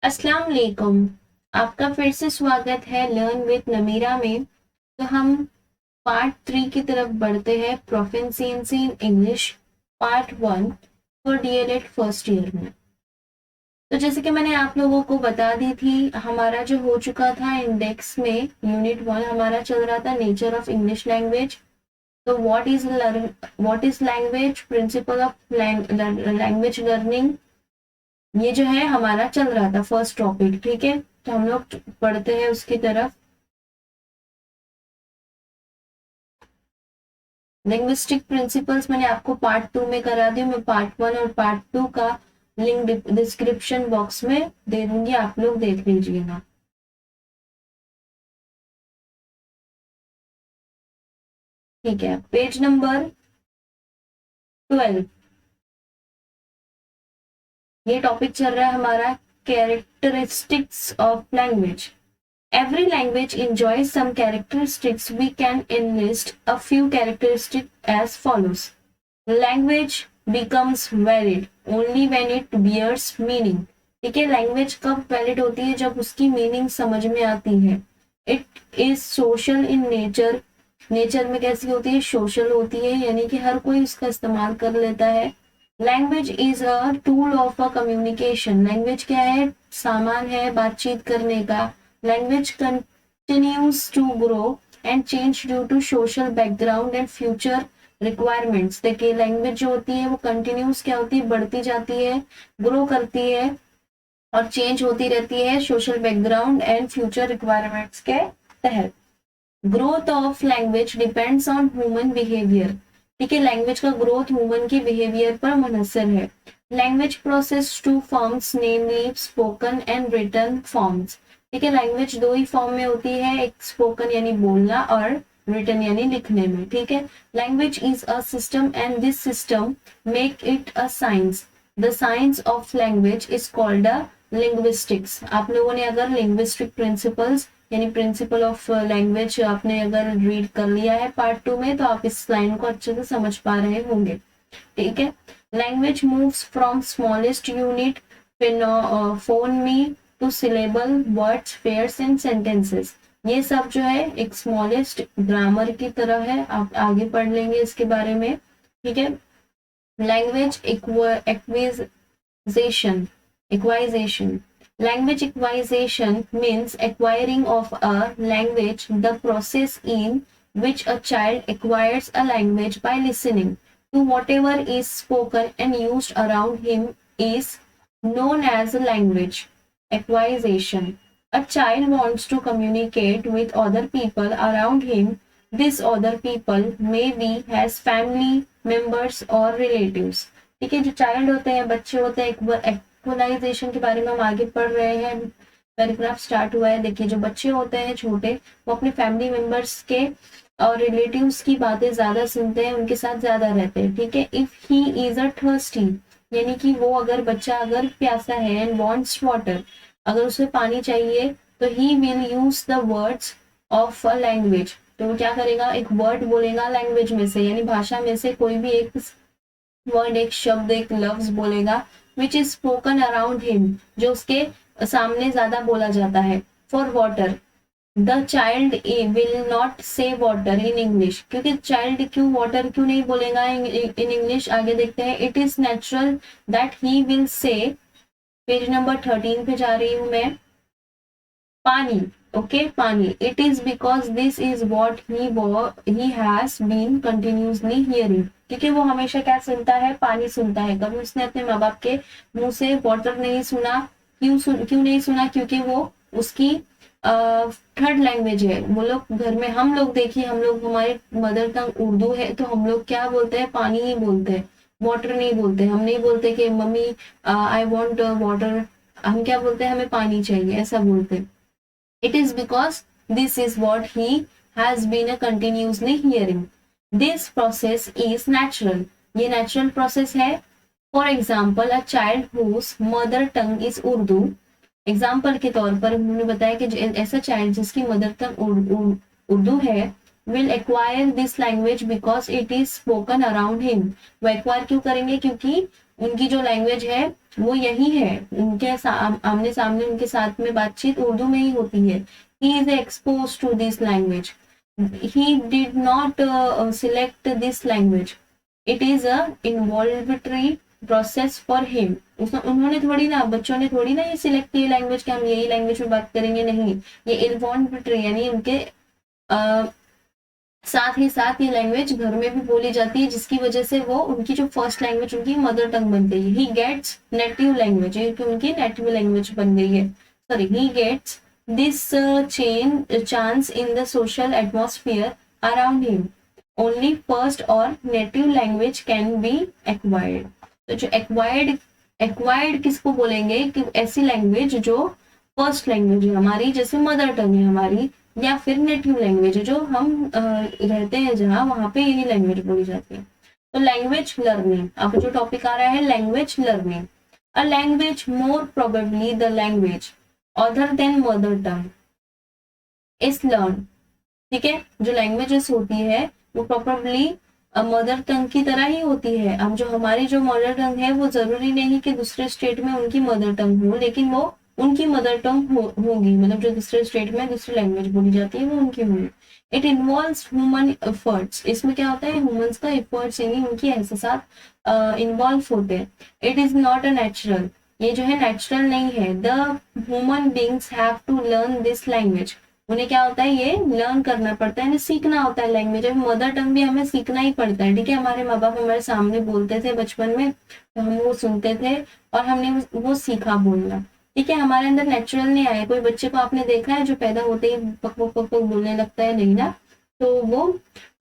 अस्सलाम वालेकुम। आपका फिर से स्वागत है लर्न विद नमीरा में। तो हम पार्ट 3 की तरफ बढ़ते हैं, proficiency in English part 1 for DElEd first year में। तो जैसे कि मैंने आप लोगों को बता दी थी, हमारा जो हो चुका था इंडेक्स में यूनिट 1 हमारा चल रहा था नेचर ऑफ इंग्लिश लैंग्वेज। तो what is language, principle of language learning, ये जो है हमारा चल रहा था फर्स्ट टॉपिक। ठीक है, तो हम लोग पढ़ते हैं उसकी तरफ। लिंग्विस्टिक प्रिंसिपल्स मैंने आपको पार्ट 2 में करा दी, मैं पार्ट 1 और पार्ट 2 का लिंक डिस्क्रिप्शन बॉक्स में दे दूंगी, आप लोग देख लीजिएगा। ठीक है, पेज नंबर 12, ये टॉपिक चल रहा है हमारा characteristics of language. Every language enjoys some characteristics. We can enlist a few characteristics as follows. Language becomes valid only when it bears meaning. ठीक है, लैंग्वेज कब वैलिड होती है? जब उसकी मीनिंग समझ में आती है। It is social in nature, nature में कैसी होती है? सोशल होती है, यानी कि हर कोई उसका इस्तेमाल कर लेता है। Language is a tool of a communication, language क्या है? सामान है बातचीत करने का। Language continues to grow and change due to social background and future requirements. देखिए, लैंग्वेज जो होती है वो कंटिन्यूस क्या होती है? बढ़ती जाती है, ग्रो करती है और चेंज होती रहती है social background and future requirements के तहत। Growth of language depends on human behaviour. ठीक है, लैंग्वेज का ग्रोथ ह्यूमन के बिहेवियर पर मुनहसर है। Language process two forms, namely spoken and written forms. ठीक है, लैंग्वेज दो ही फॉर्म में होती है, एक स्पोकन यानी बोलना और रिटन यानी लिखने में। ठीक है, language is a system and this system make it a science. The science of language is called a linguistics. आप लोगों ने अगर लिंग्विस्टिक प्रिंसिपल्स यानी प्रिंसिपल ऑफ लैंग्वेज आपने अगर रीड कर लिया है पार्ट 2 में, तो आप इस लाइन को अच्छे से समझ पा रहे होंगे। ठीक है, language moves from smallest unit phoneme to syllable, words, phrases and sentences. ये सब जो है एक स्मॉलेस्ट ग्रामर की तरह है, आप आगे पढ़ लेंगे इसके बारे में। ठीक है, language acquisition. Language acquisition means acquiring of a language, the process in which a child acquires a language by listening to whatever is spoken and used around him is known as language acquisition. A child wants to communicate with other people around him. These other people may be as family members or relatives. ठीक है, जो child होते हैं, बच्चे होते हैं, equalisation के बारे में हम आगे पढ़ रहे हैं। पैराग्राफ स्टार्ट हुआ है। देखिए, जो बच्चे होते हैं छोटे, वो अपने फैमिली मेंबर्स के और रिलेटिव्स की बातें ज्यादा सुनते हैं, उनके साथ ज्यादा रहते हैं। ठीक है, if he is a thirsty, यानी कि वो अगर बच्चा अगर प्यासा है, एंड वांट्स वाटर, अगर उसे पानी चाहिए, तो he will use the words of a language. तो वो क्या करेगा? एक वर्ड बोलेगा लैंग्वेज में से, यानी भाषा में से कोई भी एक वर्ड, एक शब्द, एक लफ्ज बोलेगा, which is spoken around him, जो उसके सामने ज्यादा बोला जाता है। For water, the child will not say water in English, क्योंकि चाइल्ड क्यों वाटर क्यों नहीं बोलेगा इन इंग्लिश? आगे देखते हैं। It is natural that he will say, page number 13 पे जा रही हूं मैं, पानी। ओके, पानी। It is because this is what he has been continuously hearing, क्योंकि वो हमेशा क्या सुनता है? पानी सुनता है। कभी उसने अपने माँ बाप के मुंह से वाटर नहीं सुना। क्यों नहीं सुना? क्योंकि वो उसकी थर्ड लैंग्वेज है। वो लोग घर में, हम लोग देखिए, हम लोग, हमारी मदर टंग उर्दू है, तो हम लोग क्या बोलते हैं? पानी ही बोलते हैं, वाटर नहीं बोलते। हम नहीं बोलते कि मम्मी आई वॉन्ट वाटर, हम क्या बोलते हैं? हमें पानी चाहिए, ऐसा बोलते हैं। It is because this is what he has been continuously hearing. This process is natural. ये natural process है। For example, a child whose mother tongue is Urdu. Example के तौर पर उन्होंने बताया कि ऐसा child जिसकी mother tongue उर्दू है, will acquire this language because it is spoken around him. वो acquire क्यों करेंगे? क्योंकि उनकी जो language है वो यही है, उनके आमने सामने उनके साथ में बातचीत उर्दू में ही होती है. He is expose to this language. He did not select this language. It is a involuntary process for him. उन्होंने थोड़ी ना, बच्चों ने थोड़ी ना ये सिलेक्ट की लैंग्वेज कि हम यही लैंग्वेज में बात करेंगे, नहीं. ये इन्वॉल्वटरी यानी उनके साथ ही साथ ये लैंग्वेज घर में भी बोली जाती है, जिसकी वजह से वो उनकी जो फर्स्ट लैंग्वेज उनकी मदर टंग बन गई है. ही गेट्स नेटिव लैंग्वेज, ये उनकी नेटिव लैंग्वेज बन गई है. Sorry, he gets this chance in the social atmosphere around him. Only first और native language can be acquired. तो जो एक्वायर्ड किसको बोलेंगे कि ऐसी लैंग्वेज जो फर्स्ट लैंग्वेज है हमारी, जैसे मदर टंग है हमारी, या फिर नेटिव लैंग्वेज है जो हम रहते हैं जहाँ, वहां पे यही लैंग्वेज बोली जाती है. तो लैंग्वेज लर्निंग, अब जो टॉपिक आ रहा है language learning. A language more probably the language other than mother tongue is learn. ठीक है, जो लैंग्वेजेस होती है वो प्रोबेबली मदर टंग की तरह ही होती है. अब जो हमारी जो मदर टंग है वो जरूरी नहीं कि दूसरे स्टेट में उनकी मदर टंग हो, लेकिन वो उनकी मदर टंग होगी. मतलब जो दूसरे स्टेट में दूसरी लैंग्वेज बोली जाती है वो उनकी होगी. It involves human efforts. इसमें क्या होता है, ह्यूमंस का एफर्ट्स यानी उनकी एहसास इन्वॉल्व होते हैं. It is not a natural, ये जो है नेचुरल नहीं है. The human beings have to learn this language. उन्हें क्या होता है, ये लर्न करना पड़ता है, सीखना होता है लैंग्वेज. अब मदर टंग भी हमें सीखना ही पड़ता है. ठीक है, हमारे माँ बाप हमारे सामने बोलते थे बचपन में, तो हम वो सुनते थे और हमने वो सीखा बोलना. ठीक है, हमारे अंदर नेचुरल नहीं आया. कोई बच्चे को आपने देखा है जो पैदा होते ही पक पक पक पक बोलने लगता है, नहीं ना. तो वो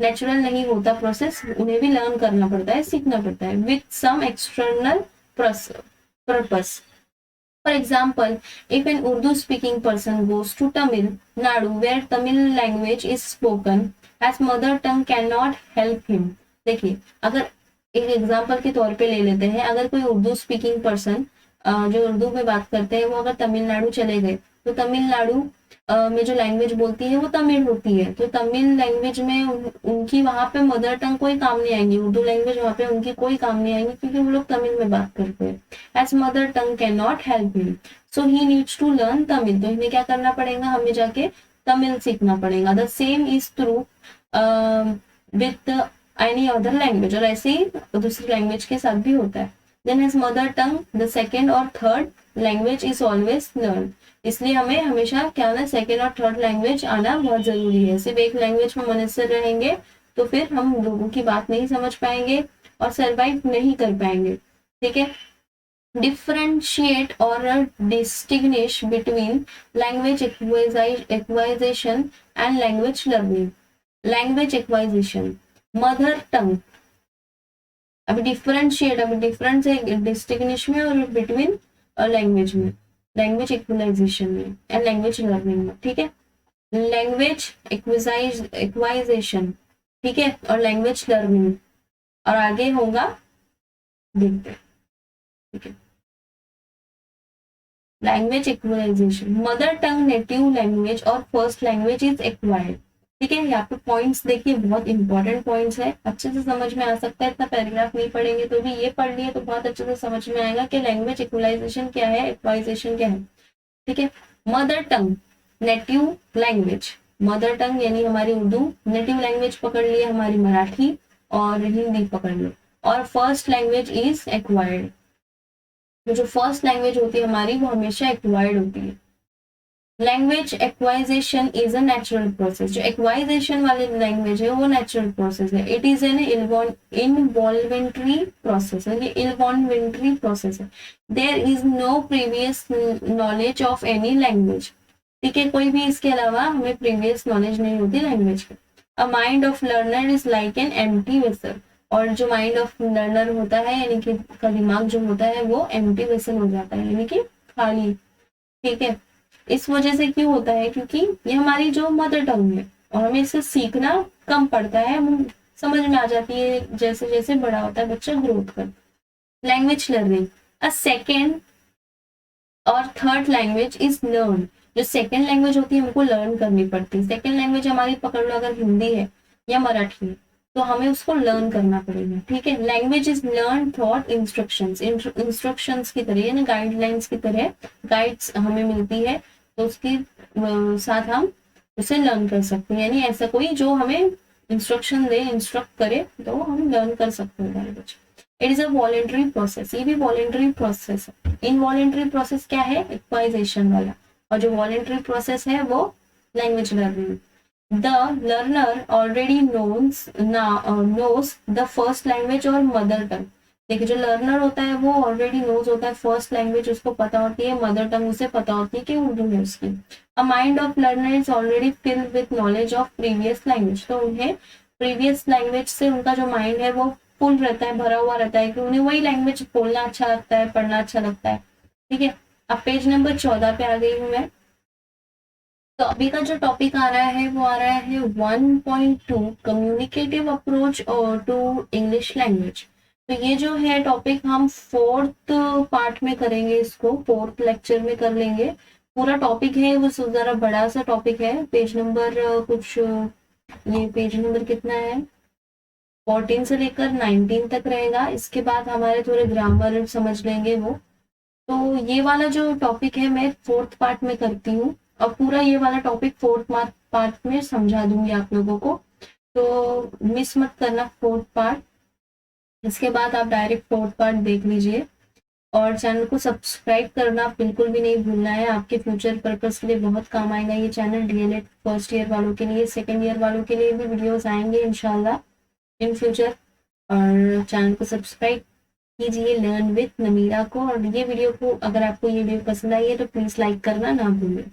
नेचुरल नहीं होता प्रोसेस, उन्हें भी लर्न करना पड़ता है, सीखना पड़ता है with some external purpose. For example, if an Urdu speaking person goes to Tamil Nadu where Tamil language is spoken as mother tongue cannot help him. देखिए, अगर एक एग्जाम्पल के तौर पे ले लेते हैं, अगर कोई उर्दू स्पीकिंग पर्सन जो उर्दू में बात करते हैं वो अगर तमिलनाडु चले गए, तो तमिलनाडु में जो लैंग्वेज बोलती है वो तमिल होती है. तो तमिल लैंग्वेज में उनकी वहां पे मदर टंग कोई काम नहीं आएंगी, उर्दू लैंग्वेज वहां पे उनकी कोई काम नहीं आएंगी, क्योंकि वो लोग तमिल में बात करते हैं. As mother tongue can not help him, so he needs to learn Tamil. तो इन्हें क्या करना पड़ेगा, हमें जाके तमिल सीखना पड़ेगा. The same is true with any other language. और ऐसे ही दूसरी लैंग्वेज के साथ भी होता है. Then his mother tongue the second और third language is always learn. इसलिए हमें हमेशा क्या होना है, सेकेंड और थर्ड लैंग्वेज आना बहुत जरूरी है. सिर्फ एक लैंग्वेज में मुनस्सिर रहेंगे तो फिर हम लोगों की बात नहीं समझ पाएंगे और सरवाइव नहीं कर पाएंगे. ठीक है, differentiate or distinguish between language acquisition and language learning. Language acquisition, mother tongue. अभी डिफरेंशिएट, अभी डिफरेंस है डिस्टिंग्विश में और बिटवीन लैंग्वेज में, लैंग्वेज इक्वलाइजेशन में एंड लैंग्वेज लर्निंग में. ठीक है, लैंग्वेज एक्वाइजेशन, ठीक है, और लैंग्वेज लर्निंग, और आगे होगा देखते हैं. ठीक है, language equalization, mother tongue native language और फर्स्ट लैंग्वेज इज एक्वायर्ड. ठीक है, यहाँ पे पॉइंट्स देखिए, बहुत इंपॉर्टेंट पॉइंट्स है, अच्छे से समझ में आ सकता है. इतना पैराग्राफ नहीं पढ़ेंगे तो भी ये पढ़ लिए तो बहुत अच्छे से समझ में आएगा कि लैंग्वेज इक्वलाइजेशन क्या है, एक्वाइजेशन क्या है. ठीक है, mother tongue native language, mother tongue यानी हमारी उर्दू, नेटिव लैंग्वेज पकड़ लिए हमारी मराठी और हिंदी पकड़ लो, और फर्स्ट लैंग्वेज इज एक्वायर्ड. तो जो फर्स्ट लैंग्वेज होती है हमारी वो हमेशा एक्वायर्ड होती है. Language acquisition is a natural process. जो एक्वाइजेशन वाली लैंग्वेज है वो नेचुरल प्रोसेस है. It is an involuntary process है, ये इनवॉल्वेंट्री प्रोसेस है. There is no previous knowledge of any language. ठीक है, कोई भी इसके अलावा हमें प्रीवियस नॉलेज नहीं होती लैंग्वेज की. A mind of learner is like an empty vessel. और जो माइंड ऑफ लर्नर होता है यानी कि का दिमाग जो होता है वो एम्प्टी वेसल हो जाता है, यानी कि खाली. ठीक है, इस वजह से क्यों होता है, क्योंकि ये हमारी जो मदर टंग है और हमें इसे सीखना कम पड़ता है, हम समझ में आ जाती है जैसे जैसे बड़ा होता है बच्चा ग्रोथ कर. लैंग्वेज लर्निंग, अ सेकेंड और थर्ड लैंग्वेज इज लर्न. जो सेकेंड लैंग्वेज होती है हमको लर्न करनी पड़ती है. सेकेंड लैंग्वेज हमारी पकड़ लो अगर हिंदी है या मराठी है, तो हमें उसको लर्न करना पड़ेगा, ठीक है। Language is learn throat instructions, instructions की तरह यानी गाइडलाइंस की तरह गाइड्स हमें मिलती है, तो उसके साथ हम उसे लर्न कर सकते हैं। यानी ऐसा कोई जो हमें इंस्ट्रक्शन दे, इंस्ट्रक्ट करे, तो हम लर्न कर सकते हैं language. It is a voluntary process, ये भी वॉलेंट्री प्रोसेस है। इनवॉलेंट्री प्रोसेस क्या है, एक्वाइजेशन वाला, और जो वॉलेंट्री प्रोसेस है वो language learning. The learner already knows the first language और mother tongue। देखिए जो लर्नर होता है वो ऑलरेडी नोज होता है फर्स्ट लैंग्वेज, उसको पता होती है, मदर टंग उसे पता होती है कि उर्दू है उसकी। A mind of learner is already filled with knowledge of previous language, तो उन्हें प्रीवियस लैंग्वेज से उनका जो माइंड है वो फुल रहता है, भरा हुआ रहता है, कि उन्हें वही लैंग्वेज बोलना अच्छा लगता है, पढ़ना अच्छा लगता है, ठीक है। अब पेज नंबर 14 पे आ गई हूँ मैं। तो अभी का जो टॉपिक आ रहा है वो आ रहा है 1.2 communicative approach to English language. तो ये जो है टॉपिक हम फोर्थ पार्ट में करेंगे, इसको फोर्थ लेक्चर में कर लेंगे। पूरा टॉपिक है वो जरा बड़ा सा टॉपिक है, पेज नंबर कुछ ये पेज नंबर कितना है, 14 से लेकर 19 तक रहेगा। इसके बाद हमारे थोड़े ग्रामर समझ लेंगे वो। तो ये वाला जो टॉपिक है मैं फोर्थ पार्ट में करती हूँ, और पूरा ये वाला टॉपिक फोर्थ पार्ट में समझा दूंगी आप लोगों को, तो मिस मत करना फोर्थ पार्ट। इसके बाद आप डायरेक्ट फोर्थ पार्ट देख लीजिए, और चैनल को सब्सक्राइब करना बिल्कुल भी नहीं भूलना है, आपके फ्यूचर पर्पस के लिए बहुत काम आएगा ये चैनल। डीएलएड फर्स्ट ईयर वालों के लिए, सेकेंड ईयर वालों के लिए भी वीडियोस आएंगे इंशाल्लाह इन फ्यूचर। और चैनल को सब्सक्राइब कीजिए लर्न विथ नमीरा को, और ये वीडियो को अगर आपको ये वीडियो पसंद आई है तो प्लीज लाइक करना ना भूलें।